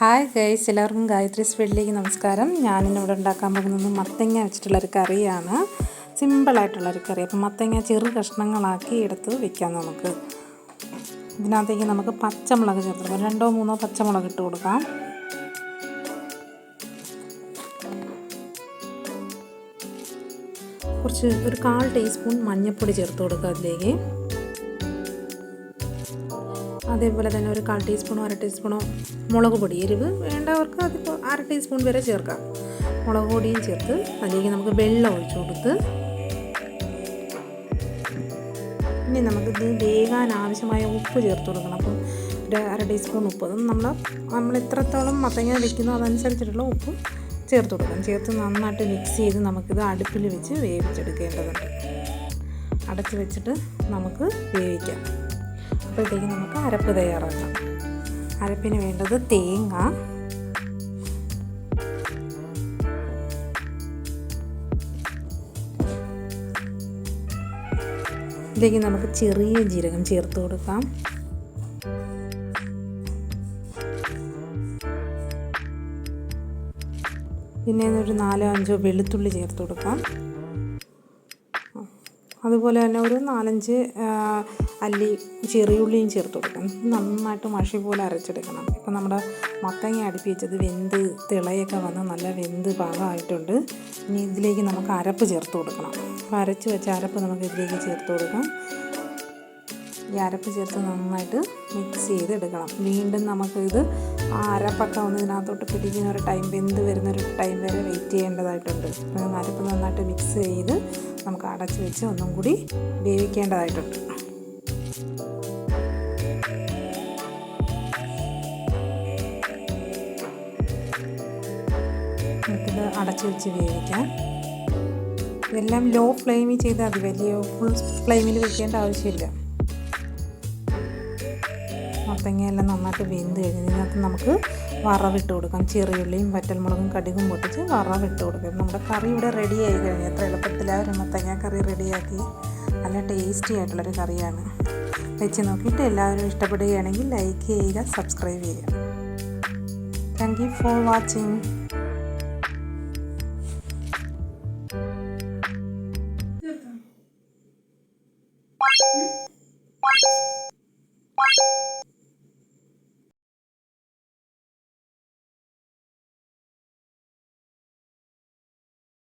Hi guys, എല്ലാവർക്കും ഗായത്രീസ് വീട്ടിലേക്ക് നമസ്കാരം. ഞാനിന്നിവിടെ ഉണ്ടാക്കാൻ പോകുന്നത് മത്തങ്ങ വെച്ചിട്ടുള്ളൊരു കറിയാണ്. സിമ്പിളായിട്ടുള്ളൊരു കറി. അപ്പം മത്തങ്ങ ചെറു കഷ്ണങ്ങളാക്കി എടുത്ത് വെക്കാം. നമുക്ക് ഇതിനകത്തേക്ക് നമുക്ക് പച്ചമുളക് ചേർത്ത് കൊടുക്കാം. 2-3 പച്ചമുളക് ഇട്ട് കൊടുക്കാം. ഒരു 1/4 ടീസ്പൂൺ മഞ്ഞൾപ്പൊടി ചേർത്ത് കൊടുക്കുക അതിലേക്ക്. അതേപോലെ തന്നെ ഒരു 1/4 ടീസ്പൂണോ 1/2 ടീസ്പൂണോ മുളക് പൊടി, എരിവ് വേണ്ടവർക്ക് അതിപ്പോൾ 1/2 ടീസ്പൂൺ വരെ ചേർക്കാം. മുളക് പൊടിയും ചേർത്ത് അതിലേക്ക് നമുക്ക് വെള്ളം ഒഴിച്ചു കൊടുത്ത് ഇനി നമുക്കിത് വേകാൻ ആവശ്യമായ ഉപ്പ് ചേർത്ത് കൊടുക്കണം. അപ്പം ഒരു 1/2 ടീസ്പൂൺ ഉപ്പ്, അതും നമ്മൾ എത്രത്തോളം മത്തങ്ങ വെക്കുന്നോ അതനുസരിച്ചിട്ടുള്ള ഉപ്പ് ചേർത്ത് കൊടുക്കണം. ചേർത്ത് നന്നായിട്ട് മിക്സ് ചെയ്ത് നമുക്കിത് അടുപ്പിൽ വെച്ച് വേവിച്ചെടുക്കേണ്ടതുണ്ട്. അടച്ച് വെച്ചിട്ട് നമുക്ക് വേവിക്കാം. അപ്പോഴത്തേക്ക് നമുക്ക് അരപ്പ് തയ്യാറാക്കാം. അരപ്പിന് വേണ്ടത് തേങ്ങ, ഇതിലേക്ക് നമുക്ക് ചെറിയ ജീരകം ചേർത്ത് കൊടുക്കാം. പിന്നെ ഒരു 4-5 വെളുത്തുള്ളി ചേർത്ത് കൊടുക്കാം. അതുപോലെ തന്നെ ഒരു 4-5 അല്ലി ചെറിയുള്ളിയും ചേർത്ത് കൊടുക്കണം. നന്നായിട്ട് മഷി പോലെ അരച്ചെടുക്കണം. ഇപ്പം നമ്മുടെ മത്തങ്ങ അടുപ്പി വെച്ചത് വെന്ത് തിളയൊക്കെ വന്ന് നല്ല വെന്ത് പാകമായിട്ടുണ്ട്. ഇനി ഇതിലേക്ക് നമുക്ക് അരപ്പ് ചേർത്ത് കൊടുക്കണം. അപ്പോൾ അരച്ച് വെച്ച അരപ്പ് നമുക്ക് ഇതിലേക്ക് ചേർത്ത് കൊടുക്കാം. ഈ അരപ്പ് ചേർത്ത് നന്നായിട്ട് മിക്സ് ചെയ്തെടുക്കണം. വീണ്ടും നമുക്കിത് ആ അരപ്പൊക്കെ ഒന്ന് ഇതിനകത്തോട്ട് പിടിക്കുന്ന ഒരു ടൈം, വെന്ത് വരുന്നൊരു ടൈം വരെ വെയിറ്റ് ചെയ്യേണ്ടതായിട്ടുണ്ട്. അരപ്പ് നന്നായിട്ട് മിക്സ് ചെയ്ത് നമുക്ക് അടച്ച് വെച്ച് ഒന്നും കൂടി വേവിക്കേണ്ടതായിട്ടുണ്ട്. നമുക്കിത് അടച്ച് വെച്ച് വേവിക്കാം. ഇതെല്ലാം ലോ ഫ്ലെയിമിൽ ചെയ്താൽ മതി, വലിയ ഫുൾ ഫ്ലെയിമിൽ വെക്കേണ്ട ആവശ്യമില്ല. മത്തങ്ങയെല്ലാം നന്നായിട്ട് വെന്ത് കഴിഞ്ഞ് ഇതിനകത്ത് നമുക്ക് വറവിട്ട് കൊടുക്കാം. ചെറിയുള്ളിയും വറ്റൽമുളകും കടുകും പൊട്ടിച്ച് വറവിട്ട് കൊടുക്കാം. നമ്മുടെ കറി ഇവിടെ റെഡി ആയി കഴിഞ്ഞു. എത്ര എളുപ്പത്തിലാണ് ഒരു മത്തങ്ങ കറി റെഡിയാക്കി. നല്ല ടേസ്റ്റി ആയിട്ടുള്ളൊരു കറിയാണ്. വെച്ച് നോക്കിയിട്ട് എല്ലാവരും ഇഷ്ടപ്പെടുകയാണെങ്കിൽ ലൈക്ക് ചെയ്യുക, സബ്സ്ക്രൈബ് ചെയ്യുക. Thank you for watching.